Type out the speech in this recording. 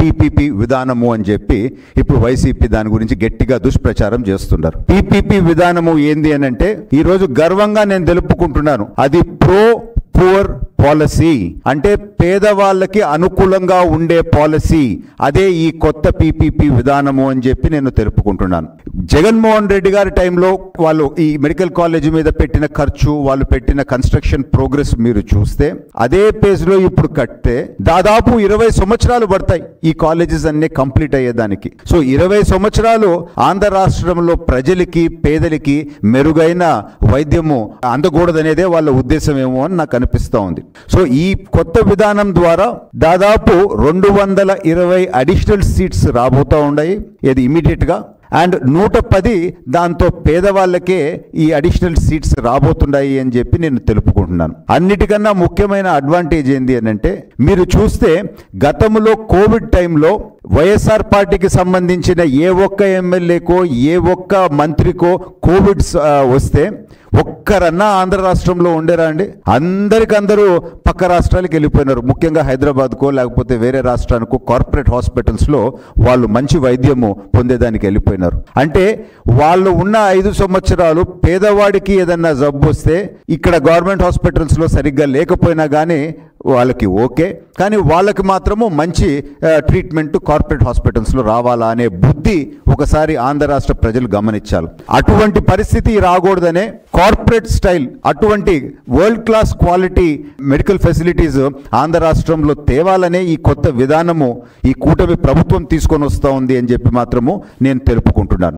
PPP విధానము అని చెప్పి ఇప్పుడు వైసీపీ దాని గురించి గట్టిగా దుష్ప్రచారం చేస్తున్నారు. పీపీపీ విధానము ఏంది అని అంటే ఈరోజు గర్వంగా నేను తెలుపుకుంటున్నాను, అది ప్రో పూర్ పాలసీ, అంటే పేదవాళ్ళకి అనుకూలంగా ఉండే పాలసీ. అదే ఈ కొత్త పీపీపీ విధానము అని చెప్పి నేను తెలుపుకుంటున్నాను. జగన్మోహన్ రెడ్డి గారి టైంలో వాళ్ళు ఈ మెడికల్ కాలేజ్ మీద పెట్టిన ఖర్చు, వాళ్ళు పెట్టిన కన్స్ట్రక్షన్ ప్రోగ్రెస్ మీరు చూస్తే అదే పేజ్లో ఇప్పుడు కట్టే దాదాపు 20 సంవత్సరాలు పడతాయి ఈ కాలేజెస్ అన్నీ కంప్లీట్ అయ్యేదానికి. సో 20 సంవత్సరాలు ఆంధ్ర రాష్ట్రంలో ప్రజలకి పేదలకి మెరుగైన వైద్యము అందకూడదనేదే వాళ్ళ ఉద్దేశం ఏమో అని నాకు అనిపిస్తూ ఉంది. సో ఈ కొత్త విధానం ద్వారా దాదాపు 220 అడిషనల్ సీట్స్ రాబోతూ ఉన్నాయి, ఇది ఇమీడియట్ గా. అండ్ 110 దాంతో పేదవాళ్ళకే ఈ అడిషనల్ సీట్స్ రాబోతున్నాయి అని చెప్పి నేను తెలుపుకుంటున్నాను. అన్నిటికన్నా ముఖ్యమైన అడ్వాంటేజ్ ఏంది అని అంటే మీరు చూస్తే గతంలో కోవిడ్ టైంలో వైఎస్ఆర్ పార్టీకి సంబంధించిన ఏ ఒక్క ఎమ్మెల్యేకో ఏ ఒక్క మంత్రికో కోవిడ్ వస్తే ఒక్కరన్నా ఆంధ్ర రాష్ట్రంలో ఉండేరా అండి? అందరికందరూ పక్క రాష్ట్రాలకు వెళ్ళిపోయినారు, ముఖ్యంగా హైదరాబాద్కో లేకపోతే వేరే రాష్ట్రానికో కార్పొరేట్ హాస్పిటల్స్లో వాళ్ళు మంచి వైద్యము పొందేదానికి వెళ్ళిపోయినారు. అంటే వాళ్ళు ఉన్న 5 సంవత్సరాలు పేదవాడికి ఏదన్నా జబ్బు వస్తే ఇక్కడ గవర్నమెంట్ హాస్పిటల్స్లో సరిగ్గా లేకపోయినా కానీ వాళ్ళకి ఓకే, కానీ వాళ్ళకి మాత్రము మంచి ట్రీట్మెంట్ కార్పొరేట్ హాస్పిటల్స్లో రావాలా అనే బుద్ధి ఒకసారి ఆంధ్ర రాష్ట్ర ప్రజలు గమనించాలి. అటువంటి పరిస్థితి రాకూడదనే కార్పొరేట్ స్టైల్, అటువంటి world class quality medical facilities Andhra రాష్ట్రంలో తేవాలనే ఈ కొత్త విధానము ఈ కూటమి ప్రభుత్వం తీసుకొని వస్తూ ఉంది అని చెప్పి మాత్రము నేను తెలుపుకుంటున్నాను.